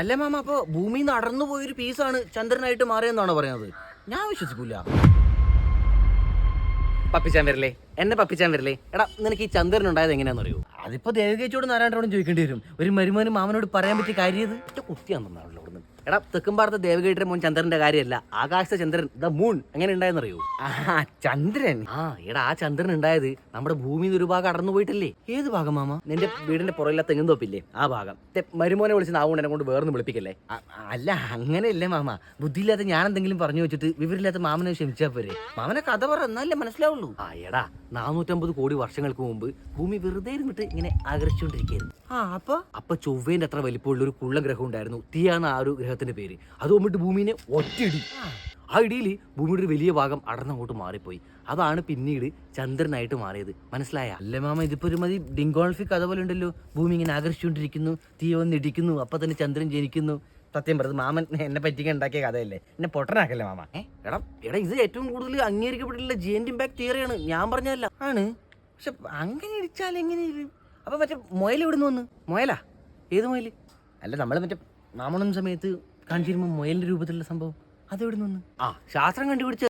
അല്ല മാമ, അപ്പൊ ഭൂമിയിൽ നിന്ന് അടർന്നു പോയൊരു പീസാണ് ചന്ദ്രനായിട്ട് മാറിയെന്നാണോ പറയുന്നത്? ഞാൻ വിശ്വസിക്കൂല. പപ്പിച്ചാൻ വരില്ലേ, എന്നെ പപ്പിച്ചാൻ വരില്ലേ? എടാ, നിനക്ക് ഈ ചന്ദ്രൻ ഉണ്ടായത് എങ്ങനെയാണെന്നറിയോ? അതിപ്പോ ദേവകേച്ചോട് നാരായണനോടും ചോദിക്കേണ്ടി വരും. ഒരു മരുമോനും മാമനോട് പറയാൻ പറ്റിയ കാര്യം ഇത് കുത്തിയാണെന്നാണല്ലോ അവിടുന്ന്. എടാ, തെക്കും ഭാരത ദേവകേട്ടിന്റെ മോൻ ചന്ദ്രന്റെ കാര്യമല്ല, ആകാശത്തെ ചന്ദ്രൻ, ദ മൂൺ എങ്ങനെ ഉണ്ടായെന്നറിയോ? ചന്ദ്രൻ? എടാ, ആ ചന്ദ്രൻ ഉണ്ടായത് നമ്മുടെ ഭൂമിയിൽ നിന്ന് ഒരു ഭാഗം അടർന്നു പോയിട്ടല്ലേ. ഏത് ഭാഗം മാമ? നിന്റെ വീടിന്റെ പുറകിലെ തെങ്ങും തോപ്പില്ലേ, ആ ഭാഗം. മരുമോനെ വിളിച്ച് നാവുകൊണ്ട് എന്നെ കൊണ്ട് വേർന്ന് വിളിപ്പിക്കല്ലേ. അല്ല, അങ്ങനെയല്ലേ മാമ. ബുദ്ധിയില്ലാത്ത ഞാൻ എന്തെങ്കിലും പറഞ്ഞു വെച്ചിട്ട് വിവരമില്ലാത്ത മാമനെ ക്ഷമിച്ചാ പോരെ. മാമനെ കഥ പറ, എന്നാലേ മനസ്സിലാവുള്ളൂ. എടാ, 450 കോടി വർഷങ്ങൾക്ക് മുമ്പ് ഭൂമി വെറുതെ ഇരുന്നിട്ട് ഇങ്ങനെ ആകർഷിച്ചുകൊണ്ടിരിക്കുകയായിരുന്നു. അപ്പൊ ചൊവ്വേന്റെ അത്ര വലിപ്പമുള്ള ഒരു കുള്ള ഗ്രഹം ഉണ്ടായിരുന്നു. തീയാണ് ആ ഒരു ഗ്രഹത്തിന്റെ പേര്. അത് വന്നിട്ട് ഭൂമിനെ ഒറ്റയിടി. ആ ഇടിയിൽ ഭൂമിയുടെ ഒരു വലിയ ഭാഗം അടർന്നങ്ങോട്ട് മാറിപ്പോയി. അതാണ് പിന്നീട് ചന്ദ്രനായിട്ട് മാറിയത്. മനസ്സിലായ? അല്ലേ മാമ, ഇതിപ്പോ ഒരു മതി ഡിങ്കോൾഫി കഥ പോലെ ഉണ്ടല്ലോ. ഭൂമി ഇങ്ങനെ ആകർഷിച്ചുകൊണ്ടിരിക്കുന്നു, തീ വന്ന് ഇടിക്കുന്നു, അപ്പൊ തന്നെ ചന്ദ്രൻ ജനിക്കുന്നു. സത്യം പറഞ്ഞത് മാമൻ എന്നെ പറ്റിക്കാൻ ഉണ്ടാക്കിയ കഥയല്ലേ. എന്നെ പൊട്ടനാക്കല്ലേ മാമ. എടാ, ഇത് ഏറ്റവും കൂടുതൽ അംഗീകരിക്കപ്പെട്ടിട്ടുള്ള ജെയിന്റ് ഇമ്പാക്ട് തിയറിയാണ്. ഞാൻ പറഞ്ഞതല്ല. ആണ്, പക്ഷെ അങ്ങനെ ഇടിച്ചാൽ എങ്ങനെ? അപ്പൊ മറ്റേ മുയൽ എവിടുന്ന് വന്ന്? മുയലാ? ഏത് മുയൽ? അല്ല, നമ്മള് മറ്റേ മാമണം സമയത്ത് കാണിച്ചിരുമ്പോ മുയലിന്റെ രൂപത്തിലുള്ള സംഭവം അതെവിടുന്ന് വന്ന്? ശാസ്ത്രം കണ്ടുപിടിച്ച